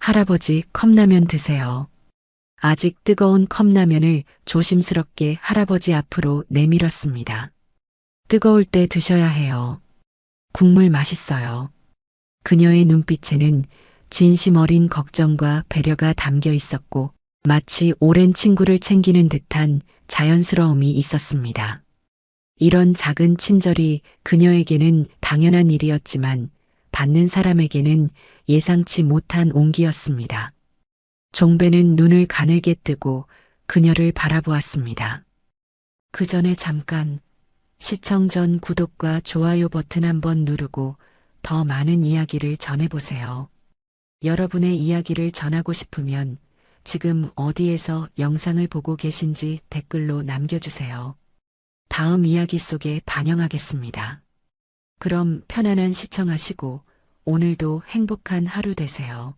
할아버지, 컵라면 드세요. 아직 뜨거운 컵라면을 조심스럽게 할아버지 앞으로 내밀었습니다. 뜨거울 때 드셔야 해요. 국물 맛있어요. 그녀의 눈빛에는 진심 어린 걱정과 배려가 담겨 있었고 마치 오랜 친구를 챙기는 듯한 자연스러움이 있었습니다. 이런 작은 친절이 그녀에게는 당연한 일이었지만 받는 사람에게는 예상치 못한 온기였습니다. 종배는 눈을 가늘게 뜨고 그녀를 바라보았습니다. 그 전에 잠깐 시청 전 구독과 좋아요 버튼 한번 누르고 더 많은 이야기를 전해보세요. 여러분의 이야기를 전하고 싶으면 지금 어디에서 영상을 보고 계신지 댓글로 남겨주세요. 다음 이야기 속에 반영하겠습니다. 그럼 편안한 시청하시고 오늘도 행복한 하루 되세요.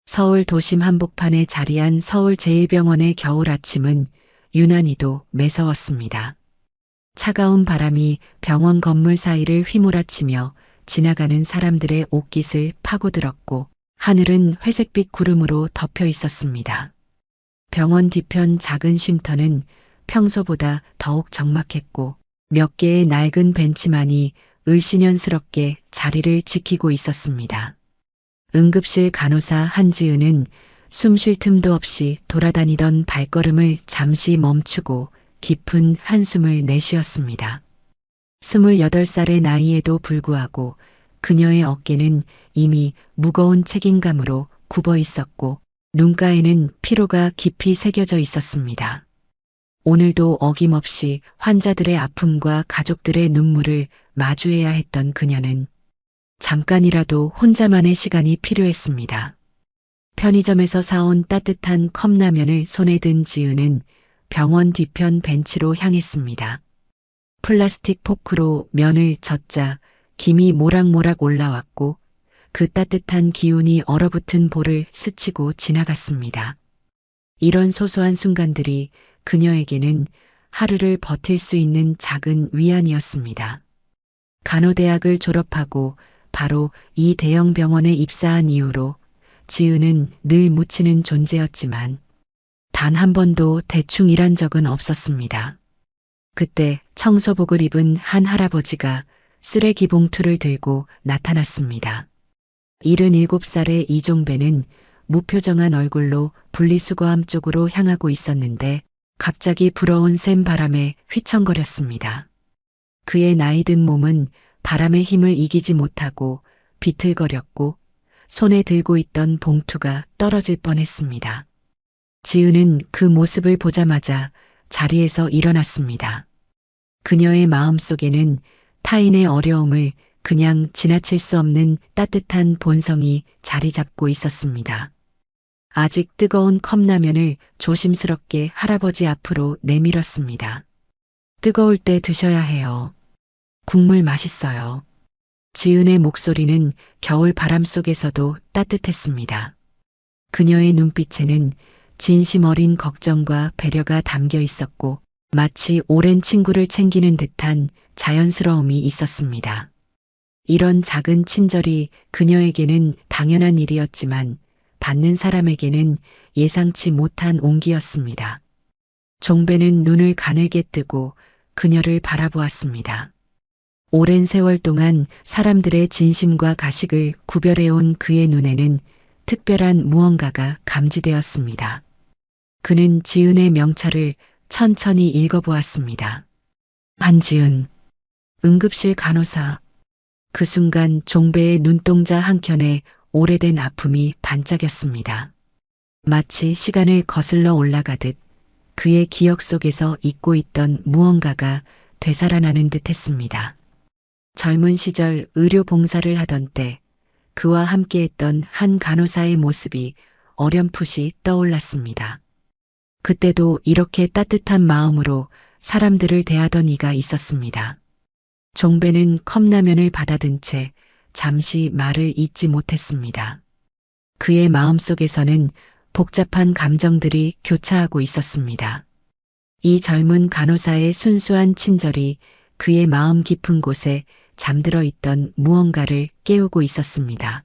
서울 도심 한복판에 자리한 서울제일병원의 겨울 아침은 유난히도 매서웠습니다. 차가운 바람이 병원 건물 사이를 휘몰아치며 지나가는 사람들의 옷깃을 파고들었고 하늘은 회색빛 구름으로 덮여 있었습니다. 병원 뒤편 작은 쉼터는 평소보다 더욱 적막했고 몇 개의 낡은 벤치만이 을씨년스럽게 자리를 지키고 있었습니다. 응급실 간호사 한지은은 숨 쉴 틈도 없이 돌아다니던 발걸음을 잠시 멈추고 깊은 한숨을 내쉬었습니다. 28살의 나이에도 불구하고 그녀의 어깨는 이미 무거운 책임감으로 굽어 있었고 눈가에는 피로가 깊이 새겨져 있었습니다. 오늘도 어김없이 환자들의 아픔과 가족들의 눈물을 마주해야 했던 그녀는 잠깐이라도 혼자만의 시간이 필요했습니다. 편의점에서 사온 따뜻한 컵라면을 손에 든 지은은 병원 뒤편 벤치로 향했습니다. 플라스틱 포크로 면을 젓자 김이 모락모락 올라왔고 그 따뜻한 기운이 얼어붙은 볼을 스치고 지나갔습니다. 이런 소소한 순간들이 그녀에게는 하루를 버틸 수 있는 작은 위안이었습니다. 간호대학을 졸업하고 바로 이 대형 병원에 입사한 이후로 지은은 늘 묻히는 존재였지만 단 한 번도 대충 일한 적은 없었습니다. 그때 청소복을 입은 한 할아버지가 쓰레기 봉투를 들고 나타났습니다. 77살의 이종배는 무표정한 얼굴로 분리수거함 쪽으로 향하고 있었는데 갑자기 불어온 센 바람에 휘청거렸습니다. 그의 나이든 몸은 바람의 힘을 이기지 못하고 비틀거렸고 손에 들고 있던 봉투가 떨어질 뻔했습니다. 지은은 그 모습을 보자마자 자리에서 일어났습니다. 그녀의 마음속에는 타인의 어려움을 그냥 지나칠 수 없는 따뜻한 본성이 자리 잡고 있었습니다. 아직 뜨거운 컵라면을 조심스럽게 할아버지 앞으로 내밀었습니다. 뜨거울 때 드셔야 해요. 국물 맛있어요. 지은의 목소리는 겨울 바람 속에서도 따뜻했습니다. 그녀의 눈빛에는 진심 어린 걱정과 배려가 담겨 있었고 마치 오랜 친구를 챙기는 듯한 자연스러움이 있었습니다. 이런 작은 친절이 그녀에게는 당연한 일이었지만 받는 사람에게는 예상치 못한 온기였습니다. 종배는 눈을 가늘게 뜨고 그녀를 바라보았습니다. 오랜 세월 동안 사람들의 진심과 가식을 구별해온 그의 눈에는 특별한 무언가가 감지되었습니다. 그는 지은의 명찰을 천천히 읽어보았습니다. 한지은, 응급실 간호사. 그 순간 종배의 눈동자 한켠에 오래된 아픔이 반짝였습니다. 마치 시간을 거슬러 올라가듯 그의 기억 속에서 잊고 있던 무언가가 되살아나는 듯 했습니다. 젊은 시절 의료 봉사를 하던 때 그와 함께했던 한 간호사의 모습이 어렴풋이 떠올랐습니다. 그때도 이렇게 따뜻한 마음으로 사람들을 대하던 이가 있었습니다. 종배는 컵라면을 받아든 채 잠시 말을 잇지 못했습니다. 그의 마음속에서는 복잡한 감정들이 교차하고 있었습니다. 이 젊은 간호사의 순수한 친절이 그의 마음 깊은 곳에 잠들어 있던 무언가를 깨우고 있었습니다.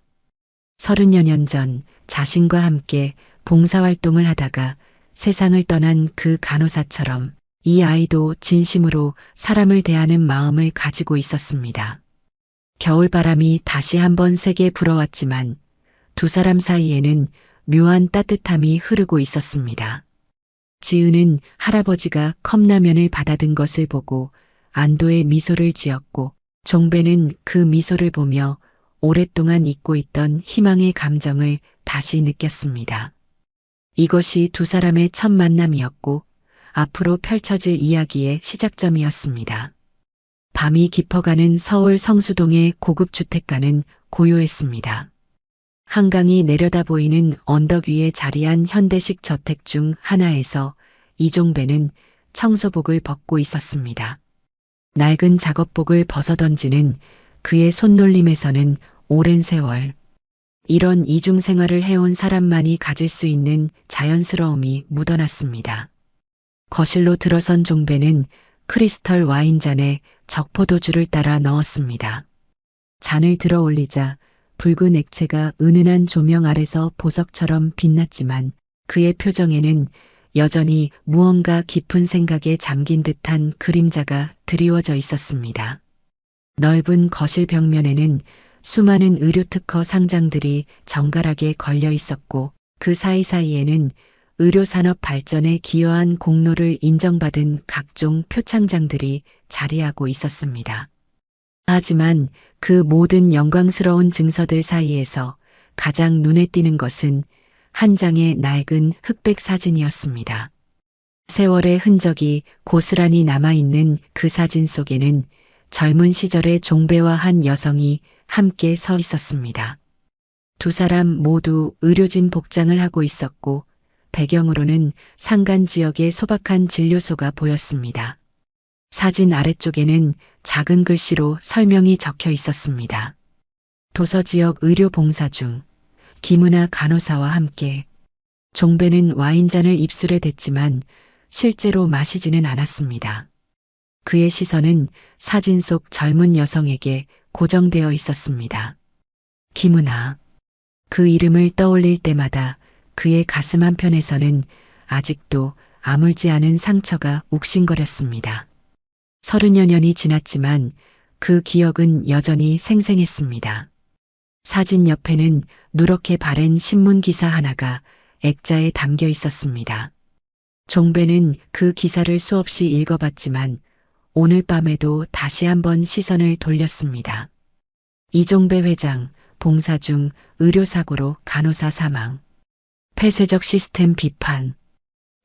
30여 년 전 자신과 함께 봉사활동을 하다가 세상을 떠난 그 간호사처럼 이 아이도 진심으로 사람을 대하는 마음을 가지고 있었습니다. 겨울바람이 다시 한번 세게 불어왔지만 두 사람 사이에는 묘한 따뜻함이 흐르고 있었습니다. 지은은 할아버지가 컵라면을 받아든 것을 보고 안도의 미소를 지었고, 종배는 그 미소를 보며 오랫동안 잊고 있던 희망의 감정을 다시 느꼈습니다. 이것이 두 사람의 첫 만남이었고 앞으로 펼쳐질 이야기의 시작점이었습니다. 밤이 깊어가는 서울 성수동의 고급 주택가는 고요했습니다. 한강이 내려다 보이는 언덕 위에 자리한 현대식 저택 중 하나에서 이종배는 청소복을 벗고 있었습니다. 낡은 작업복을 벗어던지는 그의 손놀림에서는 오랜 세월, 이런 이중 생활을 해온 사람만이 가질 수 있는 자연스러움이 묻어났습니다. 거실로 들어선 종배는 크리스털 와인잔에 적포도주를 따라 넣었습니다. 잔을 들어 올리자 붉은 액체가 은은한 조명 아래서 보석처럼 빛났지만 그의 표정에는 여전히 무언가 깊은 생각에 잠긴 듯한 그림자가 드리워져 있었습니다. 넓은 거실 벽면에는 수많은 의료특허 상장들이 정갈하게 걸려 있었고 그 사이사이에는 의료산업 발전에 기여한 공로를 인정받은 각종 표창장들이 자리하고 있었습니다. 하지만 그 모든 영광스러운 증서들 사이에서 가장 눈에 띄는 것은 한 장의 낡은 흑백 사진이었습니다. 세월의 흔적이 고스란히 남아있는 그 사진 속에는 젊은 시절의 종배와 한 여성이 함께 서 있었습니다. 두 사람 모두 의료진 복장을 하고 있었고 배경으로는 산간 지역의 소박한 진료소가 보였습니다. 사진 아래쪽에는 작은 글씨로 설명이 적혀 있었습니다. 도서지역 의료봉사 중 김은아 간호사와 함께. 종배는 와인잔을 입술에 댔지만 실제로 마시지는 않았습니다. 그의 시선은 사진 속 젊은 여성에게 고정되어 있었습니다. 김은아. 그 이름을 떠올릴 때마다 그의 가슴 한편에서는 아직도 아물지 않은 상처가 욱신거렸습니다. 30여 년이 지났지만 그 기억은 여전히 생생했습니다. 사진 옆에는 누렇게 바랜 신문 기사 하나가 액자에 담겨 있었습니다. 종배는 그 기사를 수없이 읽어봤지만 오늘 밤에도 다시 한번 시선을 돌렸습니다. 이종배 회장, 봉사 중 의료사고로 간호사 사망. 폐쇄적 시스템 비판.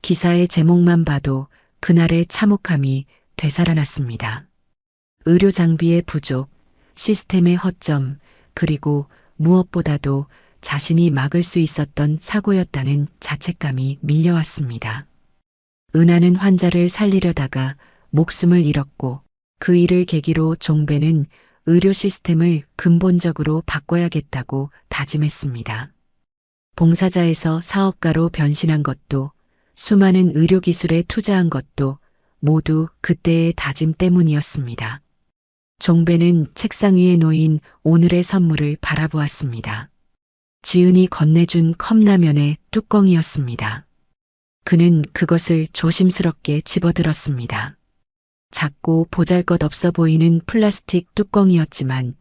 기사의 제목만 봐도 그날의 참혹함이 되살아났습니다. 의료 장비의 부족, 시스템의 허점, 그리고 무엇보다도 자신이 막을 수 있었던 사고였다는 자책감이 밀려왔습니다. 은하는 환자를 살리려다가 목숨을 잃었고 그 일을 계기로 종배는 의료 시스템을 근본적으로 바꿔야겠다고 다짐했습니다. 봉사자에서 사업가로 변신한 것도 수많은 의료기술에 투자한 것도 모두 그때의 다짐 때문이었습니다. 종배는 책상 위에 놓인 오늘의 선물을 바라보았습니다. 지은이 건네준 컵라면의 뚜껑이었습니다. 그는 그것을 조심스럽게 집어들었습니다. 작고 보잘것없어 보이는 플라스틱 뚜껑이었지만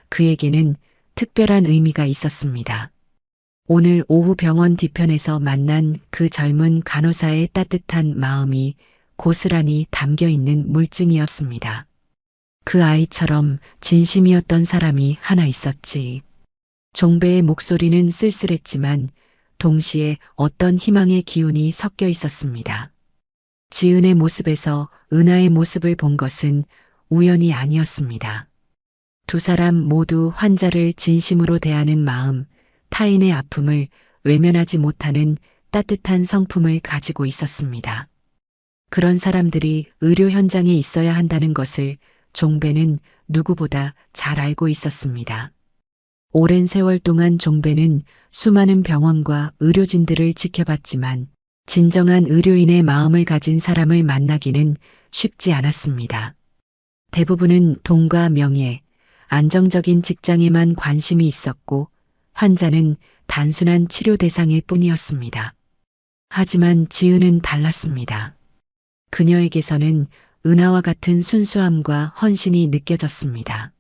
그에게는 특별한 의미가 있었습니다. 오늘 오후 병원 뒤편에서 만난 그 젊은 간호사의 따뜻한 마음이 고스란히 담겨 있는 물증이었습니다. 그 아이처럼 진심이었던 사람이 하나 있었지. 종배의 목소리는 쓸쓸했지만 동시에 어떤 희망의 기운이 섞여 있었습니다. 지은의 모습에서 은하의 모습을 본 것은 우연이 아니었습니다. 두 사람 모두 환자를 진심으로 대하는 마음, 타인의 아픔을 외면하지 못하는 따뜻한 성품을 가지고 있었습니다. 그런 사람들이 의료 현장에 있어야 한다는 것을 종배는 누구보다 잘 알고 있었습니다. 오랜 세월 동안 종배는 수많은 병원과 의료진들을 지켜봤지만 진정한 의료인의 마음을 가진 사람을 만나기는 쉽지 않았습니다. 대부분은 돈과 명예, 안정적인 직장에만 관심이 있었고 환자는 단순한 치료 대상일 뿐이었습니다. 하지만 지은은 달랐습니다. 그녀에게서는 은하와 같은 순수함과 헌신이 느껴졌습니다.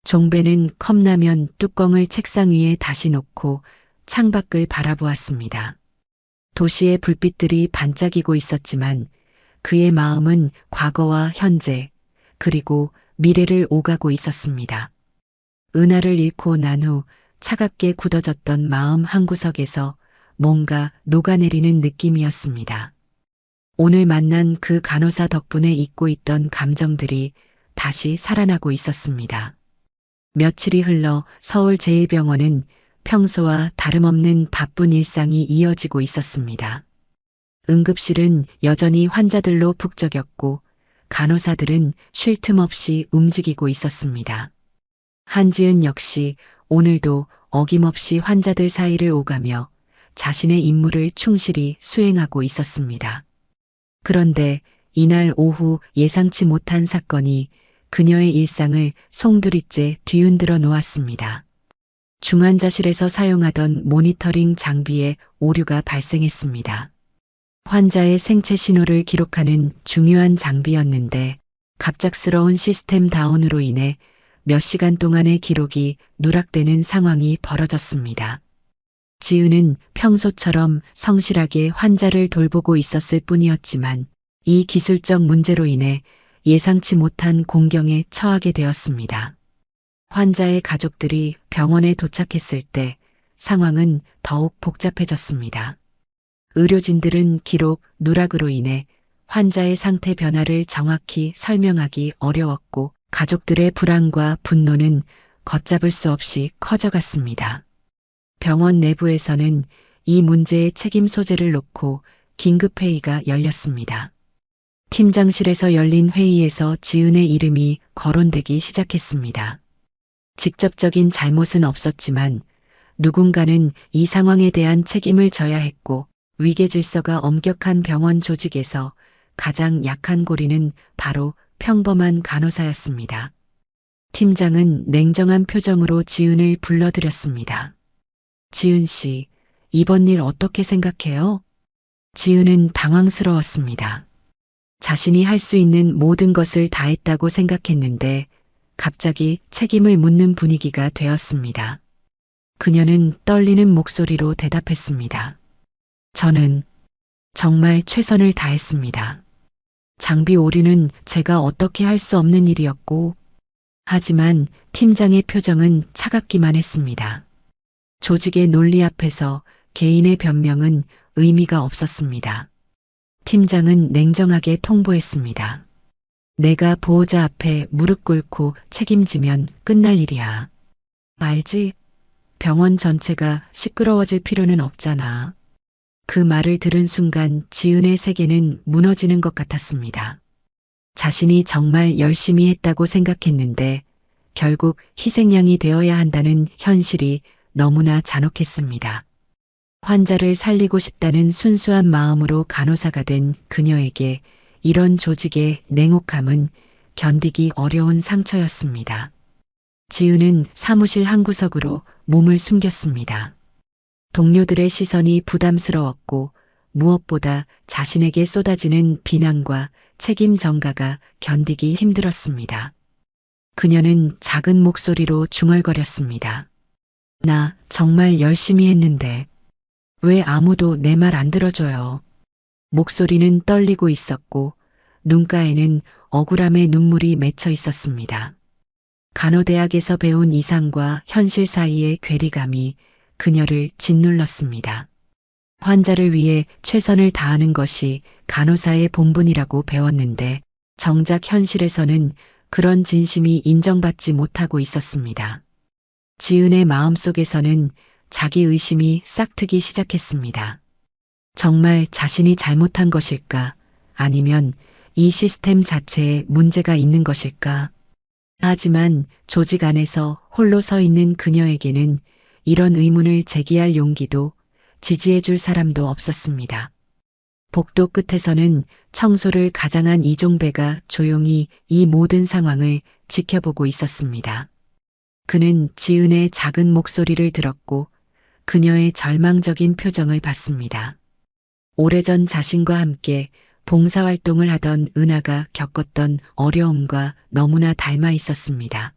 종배는 컵라면 뚜껑을 책상 위에 다시 놓고 창밖을 바라보았습니다. 도시의 불빛들이 반짝이고 있었지만 그의 마음은 과거와 현재 그리고 미래를 오가고 있었습니다. 은하를 잃고 난 후 차갑게 굳어졌던 마음 한구석에서 뭔가 녹아내리는 느낌이었습니다. 오늘 만난 그 간호사 덕분에 잊고 있던 감정들이 다시 살아나고 있었습니다. 며칠이 흘러 서울제일병원은 평소와 다름없는 바쁜 일상이 이어지고 있었습니다. 응급실은 여전히 환자들로 북적였고 간호사들은 쉴 틈 없이 움직이고 있었습니다. 한지은 역시 오늘도 어김없이 환자들 사이를 오가며 자신의 임무를 충실히 수행하고 있었습니다. 그런데 이날 오후 예상치 못한 사건이 그녀의 일상을 송두리째 뒤흔들어 놓았습니다. 중환자실에서 사용하던 모니터링 장비에 오류가 발생했습니다. 환자의 생체 신호를 기록하는 중요한 장비였는데 갑작스러운 시스템 다운으로 인해 몇 시간 동안의 기록이 누락되는 상황이 벌어졌습니다. 지은은 평소처럼 성실하게 환자를 돌보고 있었을 뿐이었지만 이 기술적 문제로 인해 예상치 못한 공경에 처하게 되었습니다. 환자의 가족들이 병원에 도착했을 때 상황은 더욱 복잡해졌습니다. 의료진들은 기록 누락으로 인해 환자의 상태 변화를 정확히 설명하기 어려웠고 가족들의 불안과 분노는 걷잡을 수 없이 커져갔습니다. 병원 내부에서는 이 문제의 책임 소재를 놓고 긴급회의가 열렸습니다. 팀장실에서 열린 회의에서 지은의 이름이 거론되기 시작했습니다. 직접적인 잘못은 없었지만 누군가는 이 상황에 대한 책임을 져야 했고 위계 질서가 엄격한 병원 조직에서 가장 약한 고리는 바로 평범한 간호사였습니다. 팀장은 냉정한 표정으로 지은을 불러들였습니다. 지은 씨, 이번 일 어떻게 생각해요? 지은은 당황스러웠습니다. 자신이 할 수 있는 모든 것을 다했다고 생각했는데 갑자기 책임을 묻는 분위기가 되었습니다. 그녀는 떨리는 목소리로 대답했습니다. 저는 정말 최선을 다했습니다. 장비 오류는 제가 어떻게 할 수 없는 일이었고, 하지만 팀장의 표정은 차갑기만 했습니다. 조직의 논리 앞에서 개인의 변명은 의미가 없었습니다. 팀장은 냉정하게 통보했습니다. 내가 보호자 앞에 무릎 꿇고 책임지면 끝날 일이야. 알지? 병원 전체가 시끄러워질 필요는 없잖아. 그 말을 들은 순간 지은의 세계는 무너지는 것 같았습니다. 자신이 정말 열심히 했다고 생각했는데 결국 희생양이 되어야 한다는 현실이 너무나 잔혹했습니다. 환자를 살리고 싶다는 순수한 마음으로 간호사가 된 그녀에게 이런 조직의 냉혹함은 견디기 어려운 상처였습니다. 지은은 사무실 한구석으로 몸을 숨겼습니다. 동료들의 시선이 부담스러웠고 무엇보다 자신에게 쏟아지는 비난과 책임 전가가 견디기 힘들었습니다. 그녀는 작은 목소리로 중얼거렸습니다. 나 정말 열심히 했는데 왜 아무도 내 말 안 들어줘요? 목소리는 떨리고 있었고 눈가에는 억울함의 눈물이 맺혀 있었습니다. 간호대학에서 배운 이상과 현실 사이의 괴리감이 그녀를 짓눌렀습니다. 환자를 위해 최선을 다하는 것이 간호사의 본분이라고 배웠는데 정작 현실에서는 그런 진심이 인정받지 못하고 있었습니다. 지은의 마음속에서는 자기 의심이 싹트기 시작했습니다. 정말 자신이 잘못한 것일까? 아니면 이 시스템 자체에 문제가 있는 것일까? 하지만 조직 안에서 홀로 서 있는 그녀에게는 이런 의문을 제기할 용기도 지지해줄 사람도 없었습니다. 복도 끝에서는 청소를 가장한 이종배가 조용히 이 모든 상황을 지켜보고 있었습니다. 그는 지은의 작은 목소리를 들었고 그녀의 절망적인 표정을 봤습니다. 오래전 자신과 함께 봉사활동을 하던 은하가 겪었던 어려움과 너무나 닮아 있었습니다.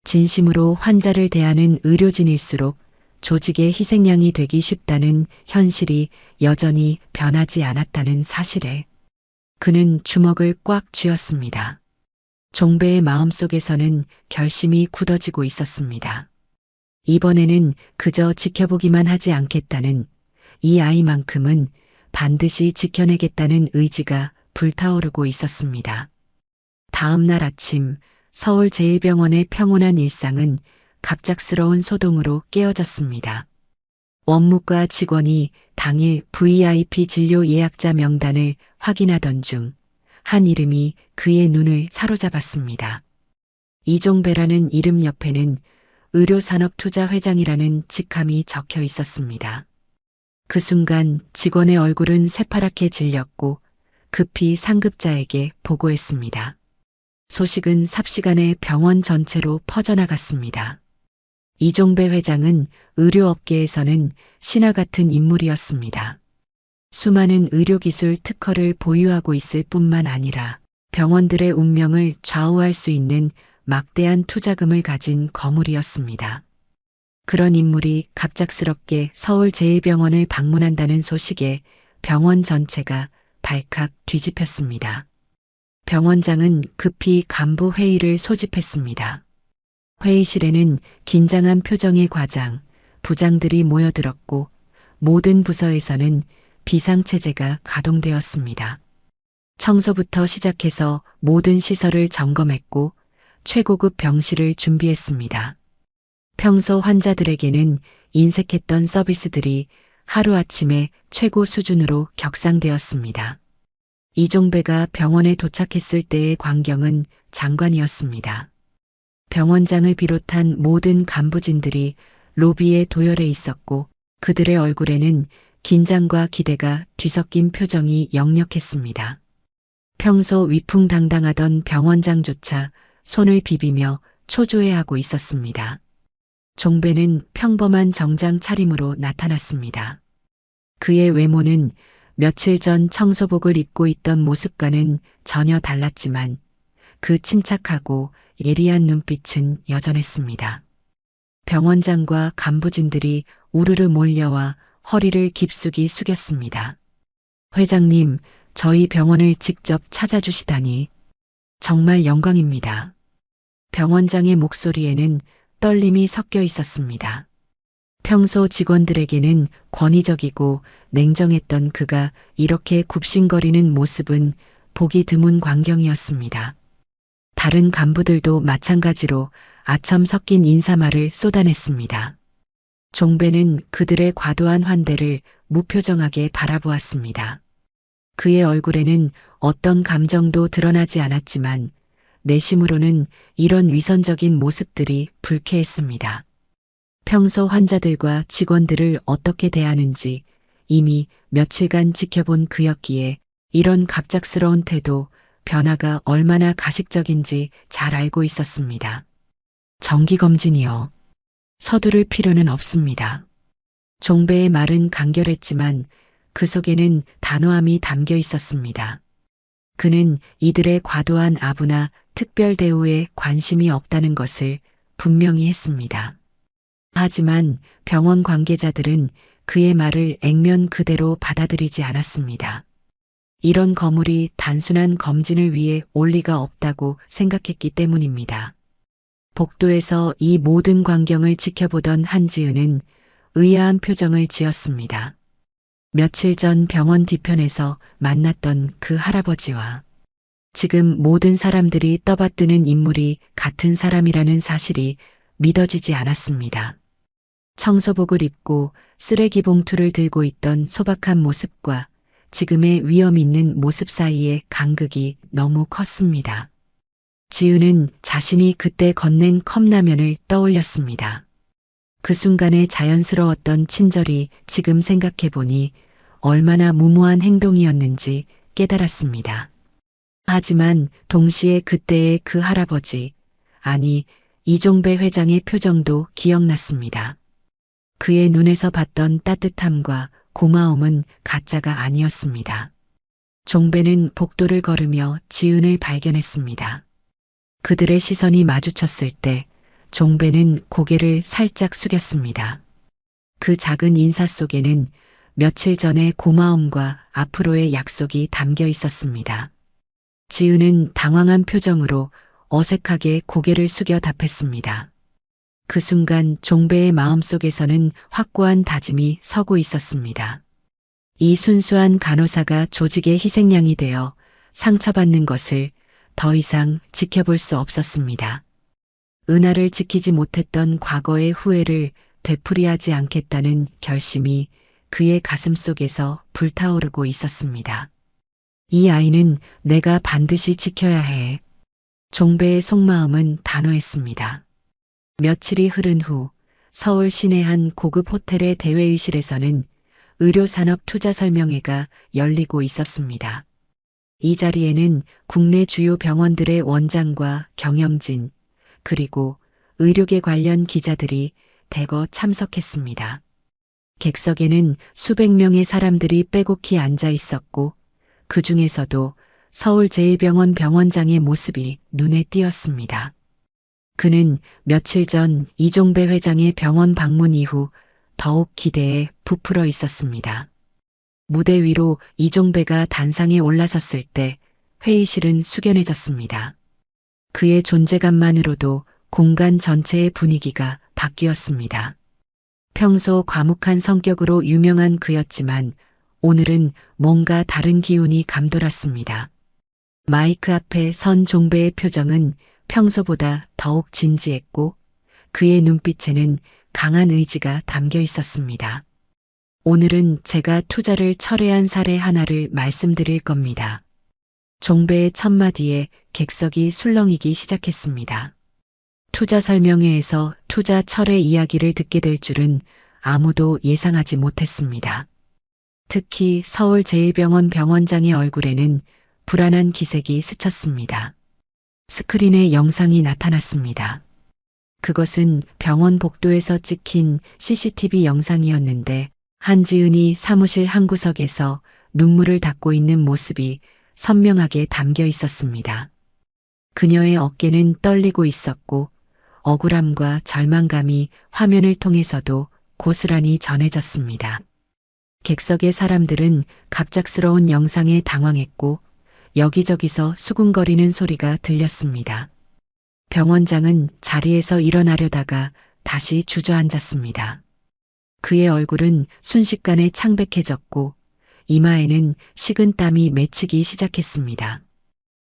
진심으로 환자를 대하는 의료진일수록 조직의 희생양이 되기 쉽다는 현실이 여전히 변하지 않았다는 사실에 그는 주먹을 꽉 쥐었습니다. 종배의 마음속에서는 결심이 굳어지고 있었습니다. 이번에는 그저 지켜보기만 하지 않겠다는, 이 아이만큼은 반드시 지켜내겠다는 의지가 불타오르고 있었습니다. 다음 날 아침 서울제일병원의 평온한 일상은 갑작스러운 소동으로 깨어졌습니다. 원무과 직원이 당일 VIP 진료 예약자 명단을 확인하던 중 한 이름이 그의 눈을 사로잡았습니다. 이종배라는 이름 옆에는 의료산업투자회장이라는 직함이 적혀 있었습니다. 그 순간 직원의 얼굴은 새파랗게 질렸고 급히 상급자에게 보고했습니다. 소식은 삽시간에 병원 전체로 퍼져나갔습니다. 이종배 회장은 의료업계에서는 신화 같은 인물이었습니다. 수많은 의료기술 특허를 보유하고 있을 뿐만 아니라 병원들의 운명을 좌우할 수 있는 막대한 투자금을 가진 거물이었습니다. 그런 인물이 갑작스럽게 서울제일병원을 방문한다는 소식에 병원 전체가 발칵 뒤집혔습니다. 병원장은 급히 간부 회의를 소집했습니다. 회의실에는 긴장한 표정의 과장, 부장들이 모여들었고 모든 부서에서는 비상체제가 가동되었습니다. 청소부터 시작해서 모든 시설을 점검했고 최고급 병실을 준비했습니다. 평소 환자들에게는 인색했던 서비스들이 하루아침에 최고 수준으로 격상되었습니다. 이종배가 병원에 도착했을 때의 광경은 장관이었습니다. 병원장을 비롯한 모든 간부진들이 로비에 도열해 있었고 그들의 얼굴에는 긴장과 기대가 뒤섞인 표정이 역력했습니다. 평소 위풍당당하던 병원장조차 손을 비비며 초조해하고 있었습니다. 종배는 평범한 정장 차림으로 나타났습니다. 그의 외모는 며칠 전 청소복을 입고 있던 모습과는 전혀 달랐지만 그 침착하고 예리한 눈빛은 여전했습니다. 병원장과 간부진들이 우르르 몰려와 허리를 깊숙이 숙였습니다. 회장님, 저희 병원을 직접 찾아주시다니 정말 영광입니다. 병원장의 목소리에는 떨림이 섞여 있었습니다. 평소 직원들에게는 권위적이고 냉정했던 그가 이렇게 굽신거리는 모습은 보기 드문 광경이었습니다. 다른 간부들도 마찬가지로 아첨 섞인 인사말을 쏟아냈습니다. 종배는 그들의 과도한 환대를 무표정하게 바라보았습니다. 그의 얼굴에는 어떤 감정도 드러나지 않았지만 내심으로는 이런 위선적인 모습들이 불쾌했습니다. 평소 환자들과 직원들을 어떻게 대하는지 이미 며칠간 지켜본 그였기에 이런 갑작스러운 태도, 변화가 얼마나 가식적인지 잘 알고 있었습니다. 정기검진이요. 서두를 필요는 없습니다. 종배의 말은 간결했지만 그 속에는 단호함이 담겨 있었습니다. 그는 이들의 과도한 아부나 특별 대우에 관심이 없다는 것을 분명히 했습니다. 하지만 병원 관계자들은 그의 말을 액면 그대로 받아들이지 않았습니다. 이런 거물이 단순한 검진을 위해 올 리가 없다고 생각했기 때문입니다. 복도에서 이 모든 광경을 지켜보던 한지은은 의아한 표정을 지었습니다. 며칠 전 병원 뒤편에서 만났던 그 할아버지와 지금 모든 사람들이 떠받드는 인물이 같은 사람이라는 사실이 믿어지지 않았습니다. 청소복을 입고 쓰레기 봉투를 들고 있던 소박한 모습과 지금의 위험 있는 모습 사이의 간극이 너무 컸습니다. 지은은 자신이 그때 건넨 컵라면을 떠올렸습니다. 그 순간의 자연스러웠던 친절이 지금 생각해보니 얼마나 무모한 행동이었는지 깨달았습니다. 하지만 동시에 그때의 그 할아버지, 아니 이종배 회장의 표정도 기억났습니다. 그의 눈에서 봤던 따뜻함과 고마움은 가짜가 아니었습니다. 종배는 복도를 걸으며 지은을 발견했습니다. 그들의 시선이 마주쳤을 때 종배는 고개를 살짝 숙였습니다. 그 작은 인사 속에는 며칠 전의 고마움과 앞으로의 약속이 담겨 있었습니다. 지은은 당황한 표정으로 어색하게 고개를 숙여 답했습니다. 그 순간 종배의 마음속에서는 확고한 다짐이 서고 있었습니다. 이 순수한 간호사가 조직의 희생양이 되어 상처받는 것을 더 이상 지켜볼 수 없었습니다. 은하를 지키지 못했던 과거의 후회를 되풀이하지 않겠다는 결심이 그의 가슴 속에서 불타오르고 있었습니다. 이 아이는 내가 반드시 지켜야 해. 종배의 속마음은 단호했습니다. 며칠이 흐른 후 서울 시내 한 고급 호텔의 대회의실에서는 의료산업 투자 설명회가 열리고 있었습니다. 이 자리에는 국내 주요 병원들의 원장과 경영진, 그리고 의료계 관련 기자들이 대거 참석했습니다. 객석에는 수백 명의 사람들이 빼곡히 앉아 있었고 그 중에서도 서울제일병원 병원장의 모습이 눈에 띄었습니다. 그는 며칠 전 이종배 회장의 병원 방문 이후 더욱 기대에 부풀어 있었습니다. 무대 위로 이종배가 단상에 올라섰을 때 회의실은 숙연해졌습니다. 그의 존재감만으로도 공간 전체의 분위기가 바뀌었습니다. 평소 과묵한 성격으로 유명한 그였지만 오늘은 뭔가 다른 기운이 감돌았습니다. 마이크 앞에 선 종배의 표정은 평소보다 더욱 진지했고 그의 눈빛에는 강한 의지가 담겨 있었습니다. 오늘은 제가 투자를 철회한 사례 하나를 말씀드릴 겁니다. 종배의 첫마디에 객석이 술렁이기 시작했습니다. 투자 설명회에서 투자 철회 이야기를 듣게 될 줄은 아무도 예상하지 못했습니다. 특히 서울제일병원 병원장의 얼굴에는 불안한 기색이 스쳤습니다. 스크린에 영상이 나타났습니다. 그것은 병원 복도에서 찍힌 CCTV 영상이었는데 한지은이 사무실 한 구석에서 눈물을 닦고 있는 모습이 선명하게 담겨 있었습니다. 그녀의 어깨는 떨리고 있었고 억울함과 절망감이 화면을 통해서도 고스란히 전해졌습니다. 객석의 사람들은 갑작스러운 영상에 당황했고 여기저기서 수군거리는 소리가 들렸습니다. 병원장은 자리에서 일어나려다가 다시 주저앉았습니다. 그의 얼굴은 순식간에 창백해졌고 이마에는 식은땀이 맺히기 시작했습니다.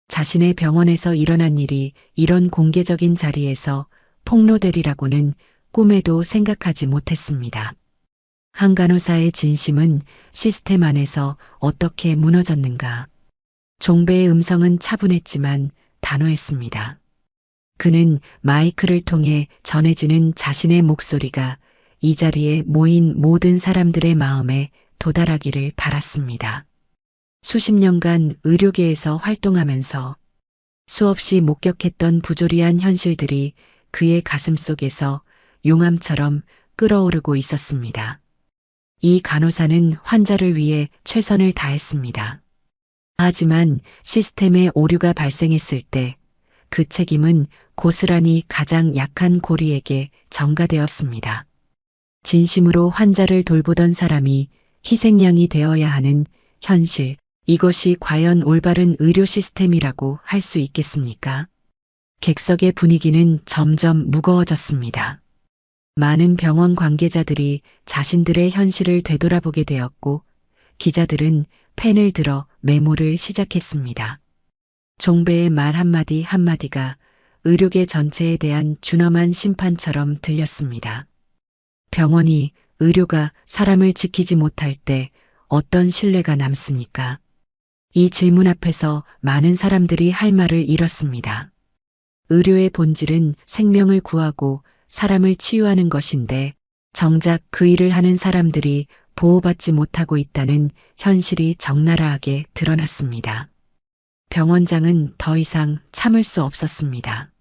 자신의 병원에서 일어난 일이 이런 공개적인 자리에서 폭로되리라고는 꿈에도 생각하지 못했습니다. 한 간호사의 진심은 시스템 안에서 어떻게 무너졌는가. 종배의 음성은 차분했지만 단호했습니다. 그는 마이크를 통해 전해지는 자신의 목소리가 이 자리에 모인 모든 사람들의 마음에 도달하기를 바랐습니다. 수십 년간 의료계에서 활동하면서 수없이 목격했던 부조리한 현실들이 그의 가슴 속에서 용암처럼 끓어오르고 있었습니다. 이 간호사는 환자를 위해 최선을 다했습니다. 하지만 시스템의 오류가 발생했을 때 그 책임은 고스란히 가장 약한 고리에게 전가되었습니다. 진심으로 환자를 돌보던 사람이 희생양이 되어야 하는 현실, 이것이 과연 올바른 의료 시스템이라고 할 수 있겠습니까? 객석의 분위기는 점점 무거워졌습니다. 많은 병원 관계자들이 자신들의 현실을 되돌아보게 되었고 기자들은 펜을 들어 메모를 시작했습니다. 종배의 말 한마디 한마디가 의료계 전체에 대한 준엄한 심판처럼 들렸습니다. 병원이, 의료가 사람을 지키지 못할 때 어떤 신뢰가 남습니까? 이 질문 앞에서 많은 사람들이 할 말을 잃었습니다. 의료의 본질은 생명을 구하고 사람을 치유하는 것인데 정작 그 일을 하는 사람들이 보호받지 못하고 있다는 현실이 적나라하게 드러났습니다. 병원장은 더 이상 참을 수 없었습니다.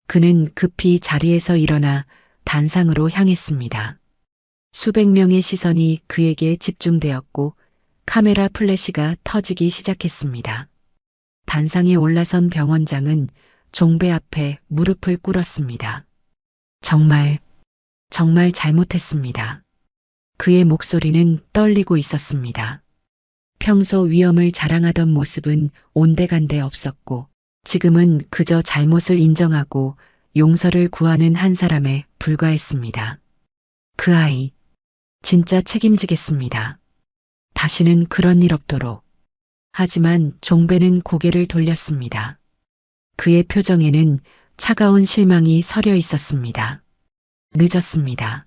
그는 급히 자리에서 일어나 단상으로 향했습니다. 수백 명의 시선이 그에게 집중되었고 카메라 플래시가 터지기 시작했습니다. 단상에 올라선 병원장은 종배 앞에 무릎을 꿇었습니다. 정말 잘못했습니다. 그의 목소리는 떨리고 있었습니다. 평소 위엄을 자랑하던 모습은 온데간데 없었고 지금은 그저 잘못을 인정하고 용서를 구하는 한 사람에 불과했습니다. 그 아이, 진짜 책임지겠습니다. 다시는 그런 일 없도록. 하지만 종배는 고개를 돌렸습니다. 그의 표정에는 차가운 실망이 서려 있었습니다. 늦었습니다.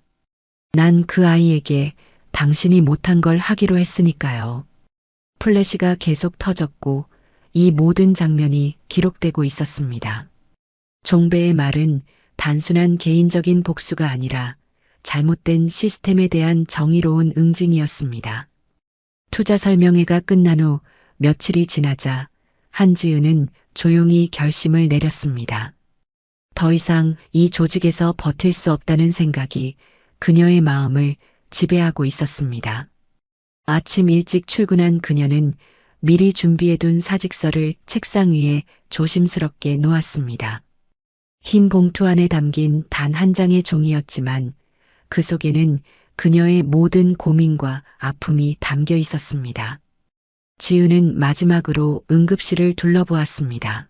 난 그 아이에게 당신이 못한 걸 하기로 했으니까요. 플래시가 계속 터졌고 이 모든 장면이 기록되고 있었습니다. 종배의 말은 단순한 개인적인 복수가 아니라 잘못된 시스템에 대한 정의로운 응징이었습니다. 투자 설명회가 끝난 후 며칠이 지나자 한지은은 조용히 결심을 내렸습니다. 더 이상 이 조직에서 버틸 수 없다는 생각이 그녀의 마음을 지배하고 있었습니다. 아침 일찍 출근한 그녀는 미리 준비해둔 사직서를 책상 위에 조심스럽게 놓았습니다. 흰 봉투 안에 담긴 단 한 장의 종이였지만 그 속에는 그녀의 모든 고민과 아픔이 담겨 있었습니다. 지은은 마지막으로 응급실을 둘러보았습니다.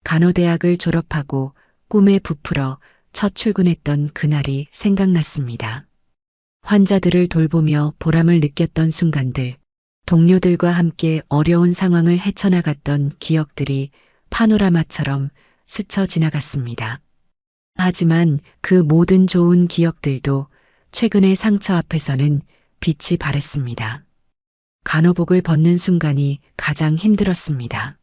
간호대학을 졸업하고 꿈에 부풀어 첫 출근했던 그날이 생각났습니다. 환자들을 돌보며 보람을 느꼈던 순간들, 동료들과 함께 어려운 상황을 헤쳐나갔던 기억들이 파노라마처럼 스쳐 지나갔습니다. 하지만 그 모든 좋은 기억들도 최근의 상처 앞에서는 빛이 발했습니다. 간호복을 벗는 순간이 가장 힘들었습니다.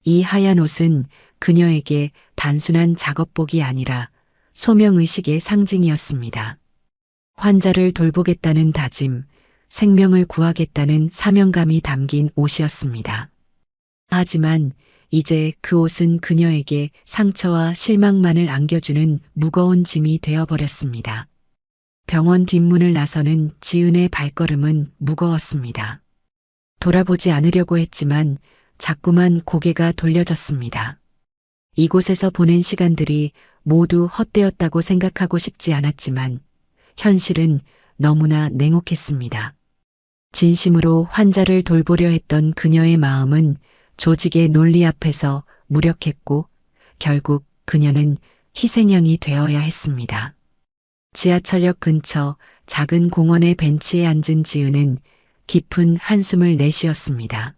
이 하얀 옷은 그녀에게 단순한 작업복이 아니라 소명의식의 상징이었습니다. 환자를 돌보겠다는 다짐, 생명을 구하겠다는 사명감이 담긴 옷이었습니다. 하지만 이제 그 옷은 그녀에게 상처와 실망만을 안겨주는 무거운 짐이 되어버렸습니다. 병원 뒷문을 나서는 지은의 발걸음은 무거웠습니다. 돌아보지 않으려고 했지만 자꾸만 고개가 돌려졌습니다. 이곳에서 보낸 시간들이 모두 헛되었다고 생각하고 싶지 않았지만 현실은 너무나 냉혹했습니다. 진심으로 환자를 돌보려 했던 그녀의 마음은 조직의 논리 앞에서 무력했고 결국 그녀는 희생양이 되어야 했습니다. 지하철역 근처 작은 공원의 벤치에 앉은 지은은 깊은 한숨을 내쉬었습니다.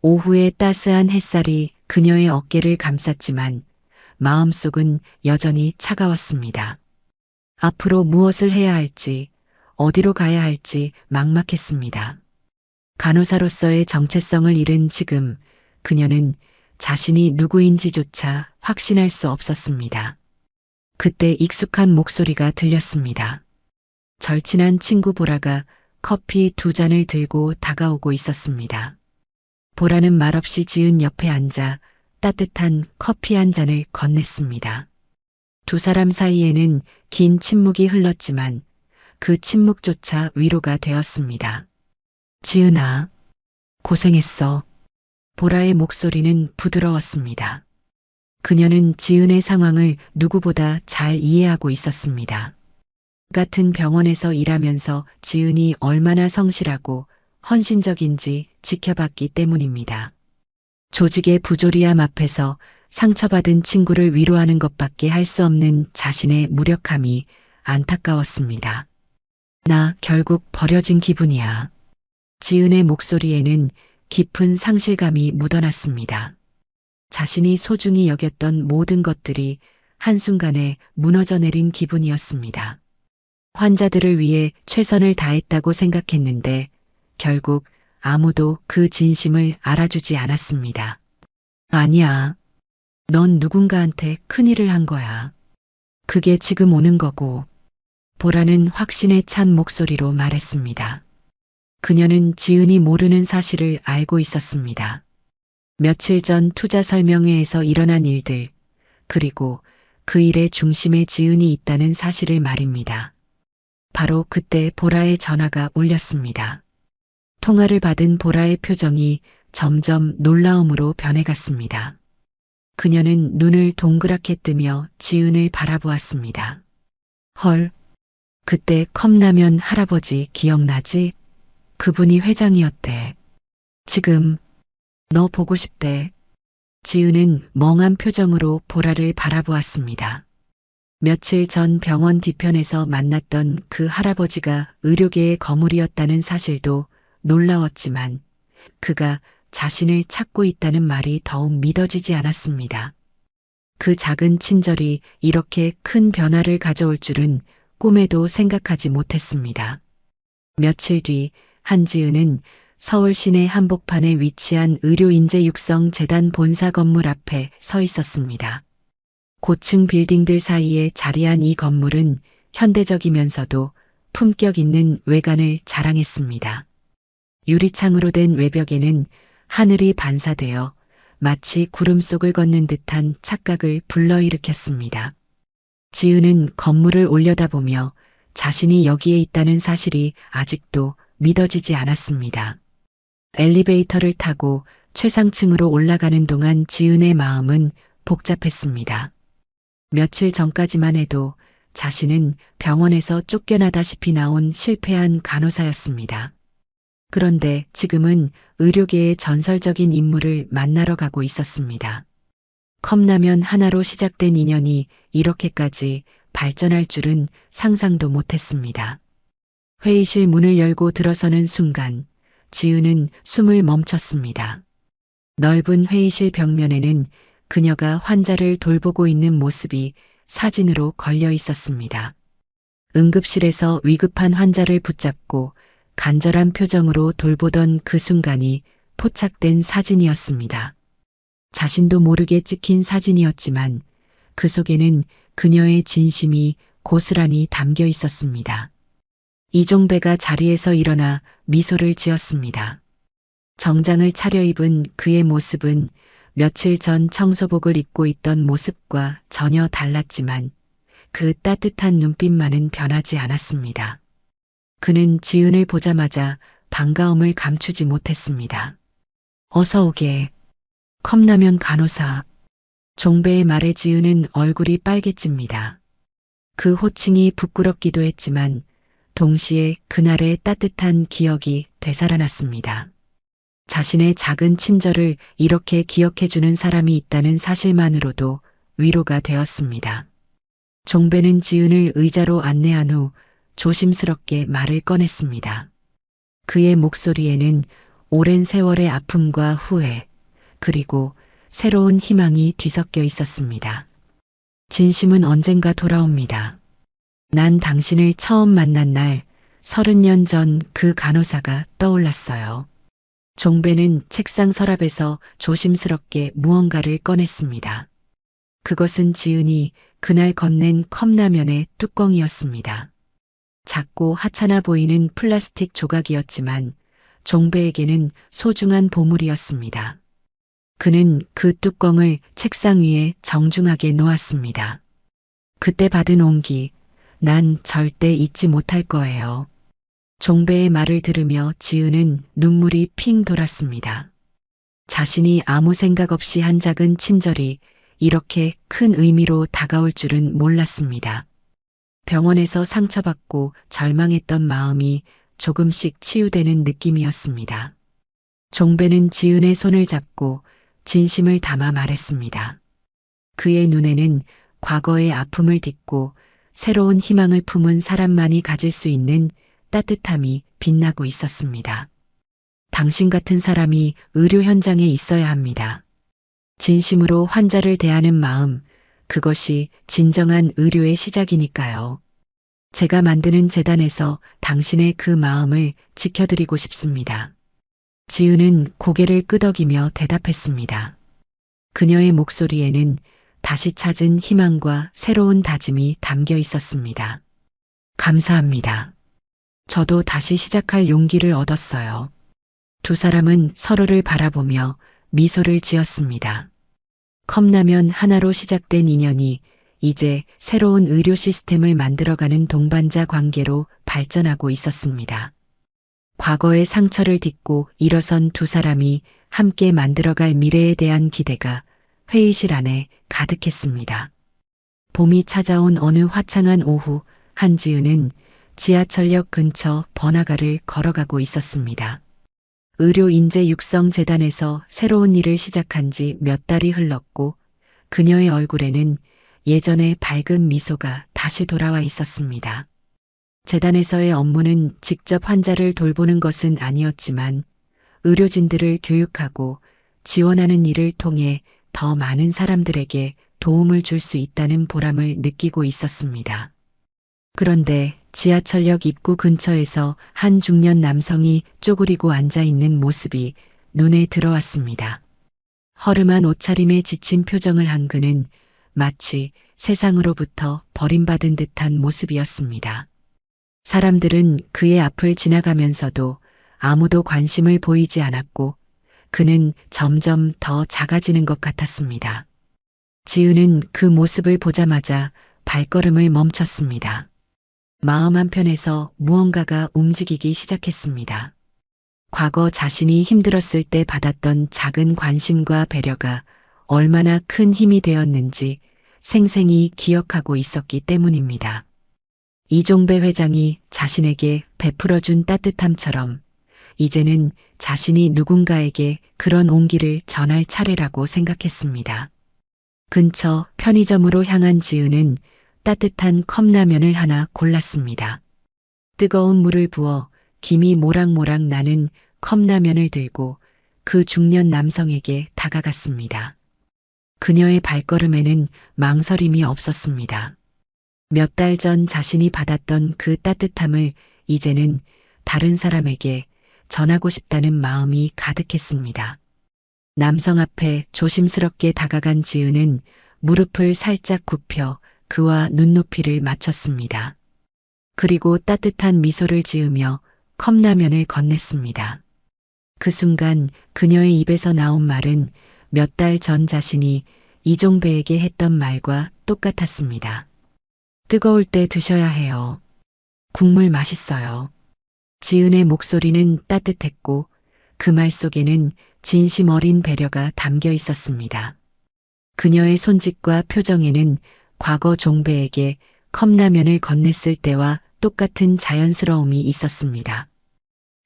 오후의 따스한 햇살이 그녀의 어깨를 감쌌지만 마음속은 여전히 차가웠습니다. 앞으로 무엇을 해야 할지, 어디로 가야 할지 막막했습니다. 간호사로서의 정체성을 잃은 지금 그녀는 자신이 누구인지조차 확신할 수 없었습니다. 그때 익숙한 목소리가 들렸습니다. 절친한 친구 보라가 커피 2잔을 들고 다가오고 있었습니다. 보라는 말없이 지은 옆에 앉아 따뜻한 커피 한 잔을 건넸습니다. 두 사람 사이에는 긴 침묵이 흘렀지만 그 침묵조차 위로가 되었습니다. 지은아, 고생했어. 보라의 목소리는 부드러웠습니다. 그녀는 지은의 상황을 누구보다 잘 이해하고 있었습니다. 같은 병원에서 일하면서 지은이 얼마나 성실하고 헌신적인지 지켜봤기 때문입니다. 조직의 부조리함 앞에서 상처받은 친구를 위로하는 것밖에 할 수 없는 자신의 무력함이 안타까웠습니다. 나 결국 버려진 기분이야. 지은의 목소리에는 깊은 상실감이 묻어났습니다. 자신이 소중히 여겼던 모든 것들이 한순간에 무너져 내린 기분이었습니다. 환자들을 위해 최선을 다했다고 생각했는데 결국 아무도 그 진심을 알아주지 않았습니다. 아니야. 넌 누군가한테 큰일을 한 거야. 그게 지금 오는 거고. 보라는 확신에 찬 목소리로 말했습니다. 그녀는 지은이 모르는 사실을 알고 있었습니다. 며칠 전 투자 설명회에서 일어난 일들, 그리고 그 일의 중심에 지은이 있다는 사실을 말입니다. 바로 그때 보라의 전화가 울렸습니다. 통화를 받은 보라의 표정이 점점 놀라움으로 변해갔습니다. 그녀는 눈을 동그랗게 뜨며 지은을 바라보았습니다. 헐, 그때 컵라면 할아버지 기억나지? 그분이 회장이었대. 지금 너 보고 싶대. 지은은 멍한 표정으로 보라를 바라보았습니다. 며칠 전 병원 뒤편에서 만났던 그 할아버지가 의료계의 거물이었다는 사실도 놀라웠지만 그가 자신을 찾고 있다는 말이 더욱 믿어지지 않았습니다. 그 작은 친절이 이렇게 큰 변화를 가져올 줄은 꿈에도 생각하지 못했습니다. 며칠 뒤 한지은은 서울 시내 한복판에 위치한 의료인재육성재단 본사 건물 앞에 서 있었습니다. 고층 빌딩들 사이에 자리한 이 건물은 현대적이면서도 품격 있는 외관을 자랑했습니다. 유리창으로 된 외벽에는 하늘이 반사되어 마치 구름 속을 걷는 듯한 착각을 불러일으켰습니다. 지은은 건물을 올려다보며 자신이 여기에 있다는 사실이 아직도 믿어지지 않았습니다. 엘리베이터를 타고 최상층으로 올라가는 동안 지은의 마음은 복잡했습니다. 며칠 전까지만 해도 자신은 병원에서 쫓겨나다시피 나온 실패한 간호사였습니다. 그런데 지금은 의료계의 전설적인 인물을 만나러 가고 있었습니다. 컵라면 하나로 시작된 인연이 이렇게까지 발전할 줄은 상상도 못했습니다. 회의실 문을 열고 들어서는 순간 지은은 숨을 멈췄습니다. 넓은 회의실 벽면에는 그녀가 환자를 돌보고 있는 모습이 사진으로 걸려 있었습니다. 응급실에서 위급한 환자를 붙잡고 간절한 표정으로 돌보던 그 순간이 포착된 사진이었습니다. 자신도 모르게 찍힌 사진이었지만 그 속에는 그녀의 진심이 고스란히 담겨 있었습니다. 이종배가 자리에서 일어나 미소를 지었습니다. 정장을 차려입은 그의 모습은 며칠 전 청소복을 입고 있던 모습과 전혀 달랐지만 그 따뜻한 눈빛만은 변하지 않았습니다. 그는 지은을 보자마자 반가움을 감추지 못했습니다. 어서 오게. 컵라면 간호사. 종배의 말에 지은은 얼굴이 빨개집니다. 그 호칭이 부끄럽기도 했지만 동시에 그날의 따뜻한 기억이 되살아났습니다. 자신의 작은 친절을 이렇게 기억해주는 사람이 있다는 사실만으로도 위로가 되었습니다. 종배는 지은을 의자로 안내한 후 조심스럽게 말을 꺼냈습니다. 그의 목소리에는 오랜 세월의 아픔과 후회, 그리고 새로운 희망이 뒤섞여 있었습니다. 진심은 언젠가 돌아옵니다. 난 당신을 처음 만난 날 30년 전 그 간호사가 떠올랐어요. 종배는 책상 서랍에서 조심스럽게 무언가를 꺼냈습니다. 그것은 지은이 그날 건넨 컵라면의 뚜껑이었습니다. 작고 하찮아 보이는 플라스틱 조각이었지만 종배에게는 소중한 보물이었습니다. 그는 그 뚜껑을 책상 위에 정중하게 놓았습니다. 그때 받은 온기, 난 절대 잊지 못할 거예요. 종배의 말을 들으며 지은은 눈물이 핑 돌았습니다. 자신이 아무 생각 없이 한 작은 친절이 이렇게 큰 의미로 다가올 줄은 몰랐습니다. 병원에서 상처받고 절망했던 마음이 조금씩 치유되는 느낌이었습니다. 종배는 지은의 손을 잡고 진심을 담아 말했습니다. 그의 눈에는 과거의 아픔을 딛고 새로운 희망을 품은 사람만이 가질 수 있는 따뜻함이 빛나고 있었습니다. 당신 같은 사람이 의료 현장에 있어야 합니다. 진심으로 환자를 대하는 마음, 그것이 진정한 의료의 시작이니까요. 제가 만드는 재단에서 당신의 그 마음을 지켜드리고 싶습니다. 지은은 고개를 끄덕이며 대답했습니다. 그녀의 목소리에는 다시 찾은 희망과 새로운 다짐이 담겨 있었습니다. 감사합니다. 저도 다시 시작할 용기를 얻었어요. 두 사람은 서로를 바라보며 미소를 지었습니다. 컵라면 하나로 시작된 인연이 이제 새로운 의료 시스템을 만들어가는 동반자 관계로 발전하고 있었습니다. 과거의 상처를 딛고 일어선 두 사람이 함께 만들어갈 미래에 대한 기대가 회의실 안에 가득했습니다. 봄이 찾아온 어느 화창한 오후, 한지은은 지하철역 근처 번화가를 걸어가고 있었습니다. 의료인재육성재단에서 새로운 일을 시작한 지 몇 달이 흘렀고 그녀의 얼굴에는 예전의 밝은 미소가 다시 돌아와 있었습니다. 재단에서의 업무는 직접 환자를 돌보는 것은 아니었지만 의료진들을 교육하고 지원하는 일을 통해 더 많은 사람들에게 도움을 줄 수 있다는 보람을 느끼고 있었습니다. 그런데 지하철역 입구 근처에서 한 중년 남성이 쪼그리고 앉아 있는 모습이 눈에 들어왔습니다. 허름한 옷차림에 지친 표정을 한 그는 마치 세상으로부터 버림받은 듯한 모습이었습니다. 사람들은 그의 앞을 지나가면서도 아무도 관심을 보이지 않았고 그는 점점 더 작아지는 것 같았습니다. 지은은 그 모습을 보자마자 발걸음을 멈췄습니다. 마음 한편에서 무언가가 움직이기 시작했습니다. 과거 자신이 힘들었을 때 받았던 작은 관심과 배려가 얼마나 큰 힘이 되었는지 생생히 기억하고 있었기 때문입니다. 이종배 회장이 자신에게 베풀어준 따뜻함처럼 이제는 자신이 누군가에게 그런 온기를 전할 차례라고 생각했습니다. 근처 편의점으로 향한 지은은 따뜻한 컵라면을 하나 골랐습니다. 뜨거운 물을 부어 김이 모락모락 나는 컵라면을 들고 그 중년 남성에게 다가갔습니다. 그녀의 발걸음에는 망설임이 없었습니다. 몇 달 전 자신이 받았던 그 따뜻함을 이제는 다른 사람에게 전하고 싶다는 마음이 가득했습니다. 남성 앞에 조심스럽게 다가간 지은은 무릎을 살짝 굽혀 그와 눈높이를 맞췄습니다. 그리고 따뜻한 미소를 지으며 컵라면을 건넸습니다. 그 순간 그녀의 입에서 나온 말은 몇 달 전 자신이 이종배에게 했던 말과 똑같았습니다. 뜨거울 때 드셔야 해요. 국물 맛있어요. 지은의 목소리는 따뜻했고 그 말 속에는 진심 어린 배려가 담겨 있었습니다. 그녀의 손짓과 표정에는 과거 종배에게 컵라면을 건넸을 때와 똑같은 자연스러움이 있었습니다.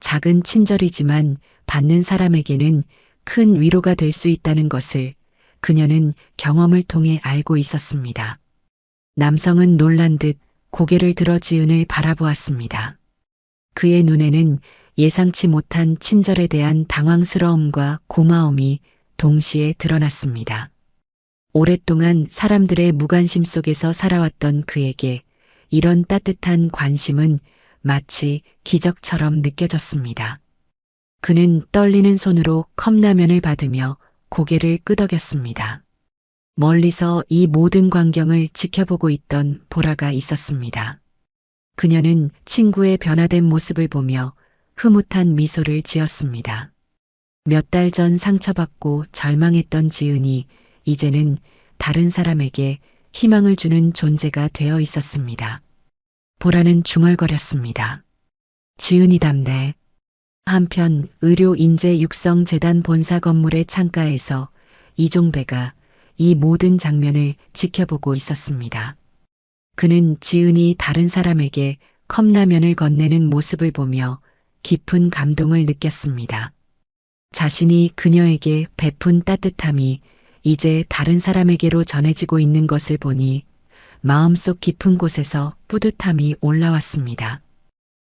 작은 친절이지만 받는 사람에게는 큰 위로가 될 수 있다는 것을 그녀는 경험을 통해 알고 있었습니다. 남성은 놀란 듯 고개를 들어 지은을 바라보았습니다. 그의 눈에는 예상치 못한 친절에 대한 당황스러움과 고마움이 동시에 드러났습니다. 오랫동안 사람들의 무관심 속에서 살아왔던 그에게 이런 따뜻한 관심은 마치 기적처럼 느껴졌습니다. 그는 떨리는 손으로 컵라면을 받으며 고개를 끄덕였습니다. 멀리서 이 모든 광경을 지켜보고 있던 보라가 있었습니다. 그녀는 친구의 변화된 모습을 보며 흐뭇한 미소를 지었습니다. 몇 달 전 상처받고 절망했던 지은이 이제는 다른 사람에게 희망을 주는 존재가 되어 있었습니다. 보라는 중얼거렸습니다. 지은이답네. 한편 의료인재육성재단 본사 건물의 창가에서 이종배가 이 모든 장면을 지켜보고 있었습니다. 그는 지은이 다른 사람에게 컵라면을 건네는 모습을 보며 깊은 감동을 느꼈습니다. 자신이 그녀에게 베푼 따뜻함이 이제 다른 사람에게로 전해지고 있는 것을 보니 마음속 깊은 곳에서 뿌듯함이 올라왔습니다.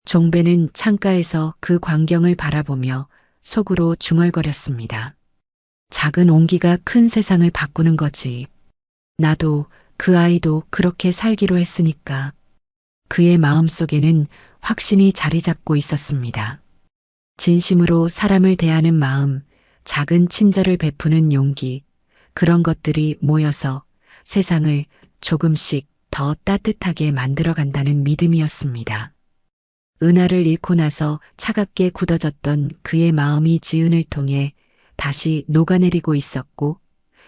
종배는 창가에서 그 광경을 바라보며 속으로 중얼거렸습니다. 작은 온기가 큰 세상을 바꾸는 거지. 나도 그 아이도 그렇게 살기로 했으니까. 그의 마음속에는 확신이 자리 잡고 있었습니다. 진심으로 사람을 대하는 마음, 작은 친절을 베푸는 용기, 그런 것들이 모여서 세상을 조금씩 더 따뜻하게 만들어간다는 믿음이었습니다. 은하를 잃고 나서 차갑게 굳어졌던 그의 마음이 지은을 통해 다시 녹아내리고 있었고,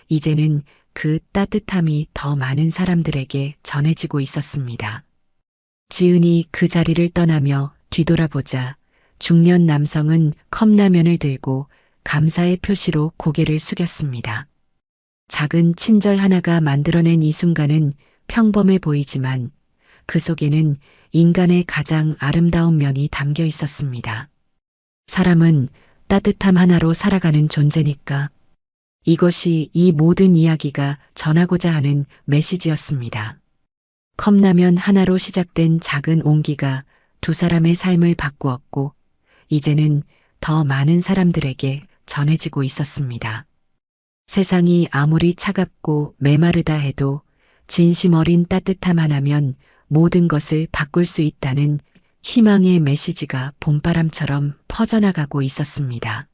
이제는 그 따뜻함이 더 많은 사람들에게 전해지고 있었습니다. 지은이 그 자리를 떠나며 뒤돌아보자 중년 남성은 컵라면을 들고 감사의 표시로 고개를 숙였습니다. 작은 친절 하나가 만들어낸 이 순간은 평범해 보이지만 그 속에는 인간의 가장 아름다운 면이 담겨 있었습니다. 사람은 따뜻함 하나로 살아가는 존재니까. 이것이 이 모든 이야기가 전하고자 하는 메시지였습니다. 컵라면 하나로 시작된 작은 온기가 두 사람의 삶을 바꾸었고, 이제는 더 많은 사람들에게 전해지고 있었습니다. 세상이 아무리 차갑고 메마르다 해도 진심 어린 따뜻함 하나면 모든 것을 바꿀 수 있다는 희망의 메시지가 봄바람처럼 퍼져나가고 있었습니다.